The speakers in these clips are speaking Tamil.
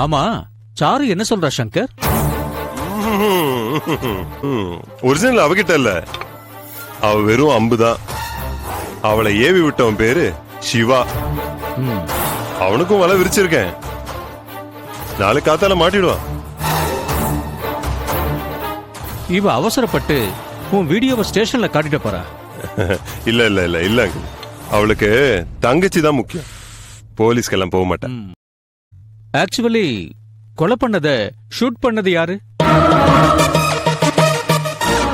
ஆமா, சாரு என்ன சொல்றா சங்கர்? ஒரிஜினல் அவகிட்ட இல்ல, அவ வெறும் அம்புதான். அவளை ஏவி விட்டவன் பேரு சிவா. அவனுக்கும் வலை விரிச்சிருக்கேன். நாளைக்கு காத்தால மாட்டிடுவான். இவ அவசரப்பட்டு உன் வீடியோவை ஸ்டேஷன்ல காட்டிட்டு போறா. இல்ல இல்ல இல்ல இல்ல, அவளுக்கு தங்கச்சி தான் முக்கியம். போலீஸ்க்கெல்லாம் போக மாட்டேன். ஆக்சுவலி கொலை பண்ணத ஷூட் பண்ணது யாரு?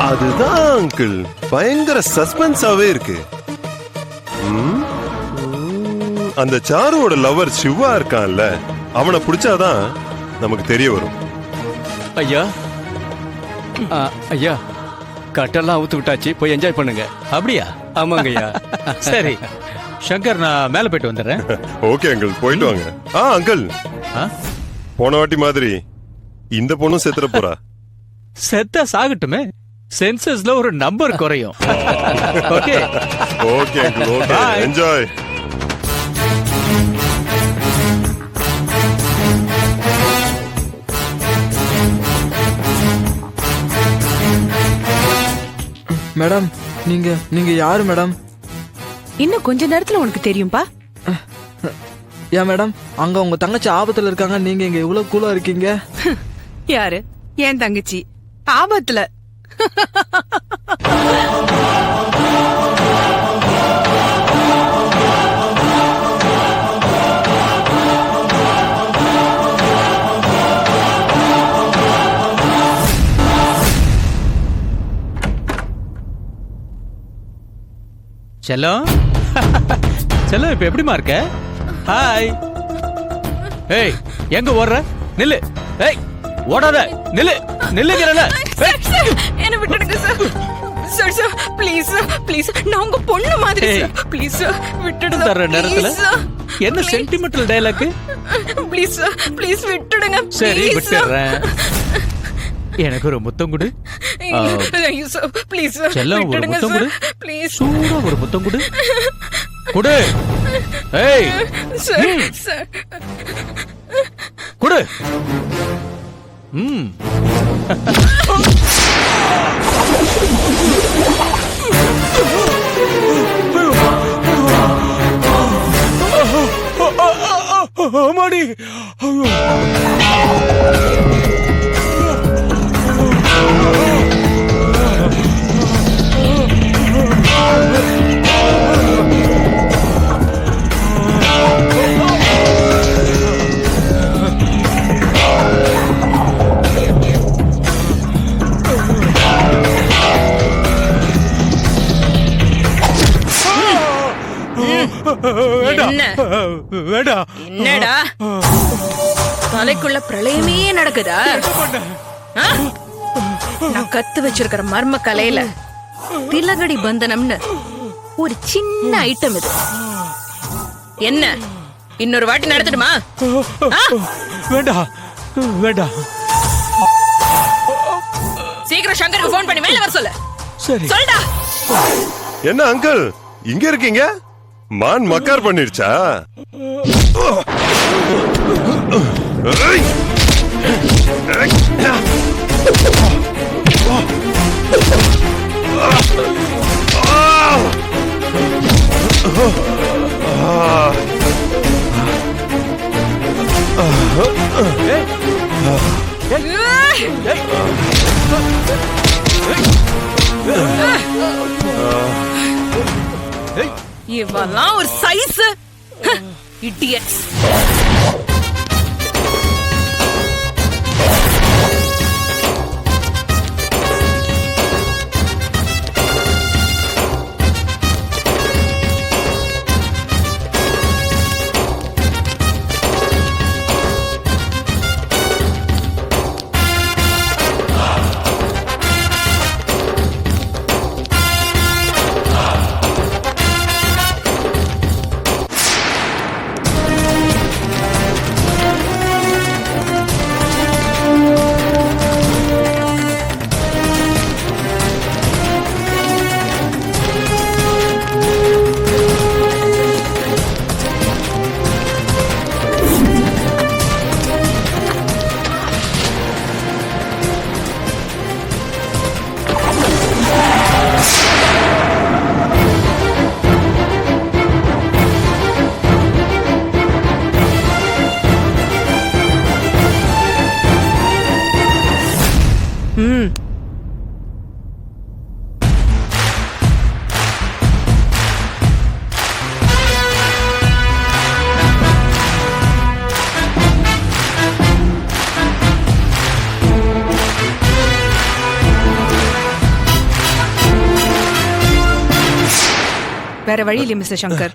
அதுதான் அங்கிள் பயங்கர சஸ்பென்ஸாவே இருக்கு. அந்த சாருவோட லவர் சிவா இருக்கான்ல, அவனை பிடிச்சாதான் நமக்கு தெரிய வரும். ஐயா ஐயா, கட்டெல்லாம் அவுத்து விட்டாச்சு, போய் என்ஜாய் பண்ணுங்க. அப்படியா? ஆமாங்க ஐயா. சரி சங்கர், நான் மேல போயிட்டு வந்துடுறேன். ஓகே அங்கிள், போயிட்டு வாங்க. அங்கிள், போன வாட்டி மாதிரி இந்த பொண்ணும் செத்துற போறா. செத்தா சாகட்டுமே, சென்சஸ்ல ஒரு நம்பர் குறையும். Okay okay uncle, okay, enjoy. Madam, நீங்க யாரு மேடம்? இன்னும் கொஞ்ச நேரத்துல உனக்கு தெரியும்பா. ஏன் மேடம், அங்க உங்க தங்கச்சி ஆபத்துல இருக்காங்க, நீங்க இங்க இவ்வளவு கூலா இருக்கீங்க? யாரு? என் தங்கச்சி ஆபத்துல? செல்லம், செல்லம் இப்ப எப்படிமா இருக்க? ஹாய். ஏய், எங்க ஓடுற? நில்லு. ஏய், ஓடாத, நில்லு, நில்லுங்கறல. என்ன விட்டுடுங்க sir. Sir sir please sir, please, நான் உங்க பொண்ணு மாதிரி சார். ப்ளீஸ் சார் விட்டுடுங்க. தர நேரத்துல என்ன sentimental dialogue? Please sir, please விட்டுடுங்க. சரி விட்டுறேன். எனக்கு ஒரு முத்தம் கொடு. ஐயோ சார், ப்ளீஸ் சார் செல்லம், ஒரு விட்டுடுங்க முத்தம் கொடு. Sir, please. சூடா ஒரு முத்தம் கொடு. கொடு. ஏய் சார் சார் கொடு. ஆமாடி. என்னடா தலைக்குள்ள பிரளயமே நடக்குதா? நான் கத்து வச்சிருக்கிற மர்ம கலையில திலகடி பந்தனம்னு ஒரு சின்ன ஐட்டம் இது. என்ன இன்னொரு வாட்டி நடத்தணுமா? வேண்டாம் வேண்டாம். சீக்கிரம் சங்கருக்கு போன் பண்ணி மேல வர சொல்லு. சரி சொல்டா. என்ன அங்கிள் இங்க இருக்கீங்க? மான் மக்கார் பண்ணிருச்சா? இவெல்லாம் ஒரு சைஸ் இடியட்ஸ். வேற வழி இல்ல மிஸ்டர் சங்கர்,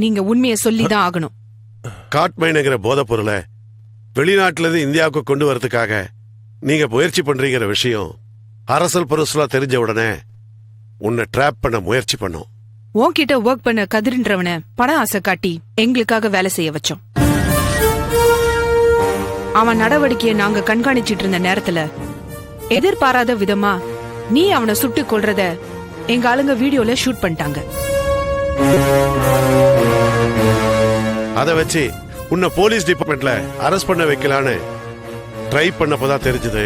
நீங்க உண்மையை சொல்லிதான் ஆகணும். காட்மைனுங்கிற போதைப் பொருளை வெளிநாட்டுல இருந்து இந்தியாவுக்கு கொண்டு வரதுக்காக நீங்க முயற்சி பண்றீங்கிற விஷயம் அரசல் பரசலா தெரிஞ்ச உடனே உன்னை ட்ராப் பண்ண முயற்சி பண்ணோம். உன்கிட்ட ஒர்க் பண்ண கதிர்ன்றவன பண ஆசை காட்டி எங்களுக்காக வேலை செய்ய வச்சோம். அவன் நடவடிக்கையை நாங்க கண்காணிச்சிட்டு இருந்த நேரத்துல எதிர்பாராத விதமா நீ அவனை சுட்டு கொல்றத எங்க ஆளுங்க வீடியோல ஷூட் பண்ணிட்டாங்க. அதை வச்சு உன்னை போலீஸ் டிபார்ட்மெண்ட்ல அரெஸ்ட் பண்ண வைக்கலான்னு ட்ரை பண்ணப்பதான் தெரிஞ்சது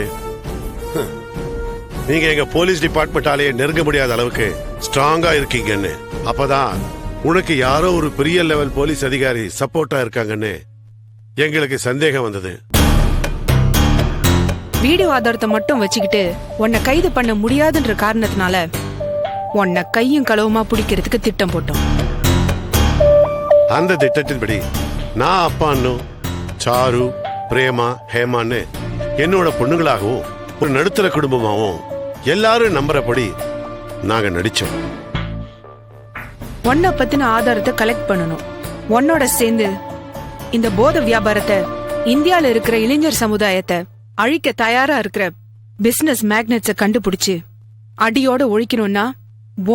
நீங்க எங்க போலீஸ் டிபார்ட்மெண்டாலேயே நெருங்க முடியாத அளவுக்கு ஸ்ட்ராங்கா இருக்கீங்கன்னு. அப்பதான் உனக்கு யாரோ ஒரு பெரிய லெவல் போலீஸ் அதிகாரி சப்போர்ட்டா இருக்காங்கன்னு எங்களுக்கு சந்தேகம் வந்தது. வீடியோ ஆதாரத்தை மட்டும் வச்சுக்கிட்டு உன்னை கைது பண்ண முடியாதுன்ற காரணத்தினால உன்னை கையும் களவுமா பிடிக்கிறதுக்கு திட்டம் போட்டோம். அந்த திட்டத்தின்படி நான் அப்பான்னும் சாரு, பிரேமா, ஹேமான்னு என்னோட பொண்ணுங்களாகவும் ஒரு நடுத்தர குடும்பமாகவும் எல்லாரும் நம்புறபடி நாங்க நடிச்சோம். உன்னை பத்தின ஆதாரத்தை கலெக்ட் பண்ணணும். உன்னோட சேர்ந்து இந்த போத வியாபாரத்தை இந்தியால இருக்கிற இளைஞர் சமுதாயத்தை அழிக்க தயாரா இருக்கிற பிசினஸ் மேக்னெட்ஸ கண்டுபிடிச்சு அடியோட ஒழிக்கணும்னா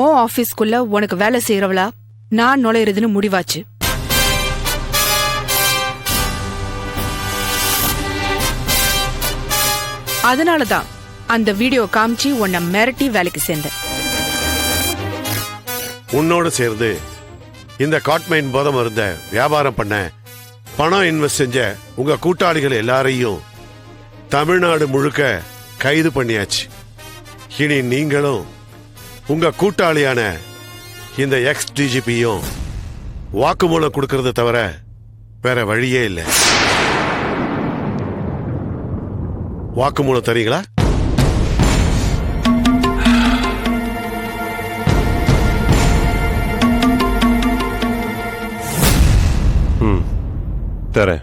உன் ஆபீஸ்க்குள்ள உனக்கு வேலை செய்யறவளா நான் நுழையிறதுன்னு முடிவாச்சு. அதனாலதான் அந்த வீடியோ காமிச்சு உன்னை மிரட்டி வேலைக்கு சேர்ந்தேன். உன்னோட சேர்ந்து இந்த காட்மைன் போதை மருந்த வியாபாரம் பண்ண பணம் இன்வெஸ்ட் செஞ்ச உங்க கூட்டாளிகள் எல்லாரையும் தமிழ்நாடு முழுக்க கைது பண்ணியாச்சு. இனி நீங்களும் உங்க கூட்டாளியான இந்த எக்ஸ் டிஜிபியும் வாக்குமூலம் கொடுக்கறத தவிர வேற வழியே இல்லை. வாக்குமூலம் தரீங்களா? தரேன்.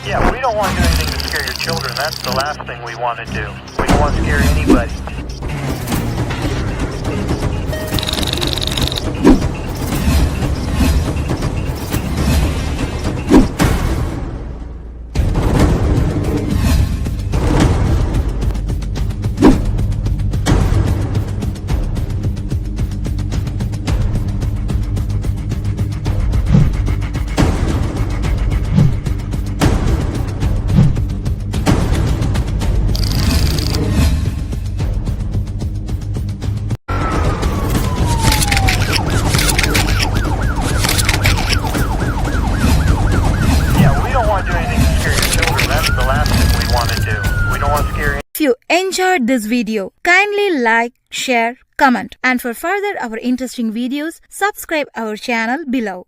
Yeah, we don't want to do anything to scare your children. That's the last thing we want to do. We don't want to scare anybody. If you enjoyed this video, kindly like, share, comment, and for further our interesting videos, subscribe our channel below.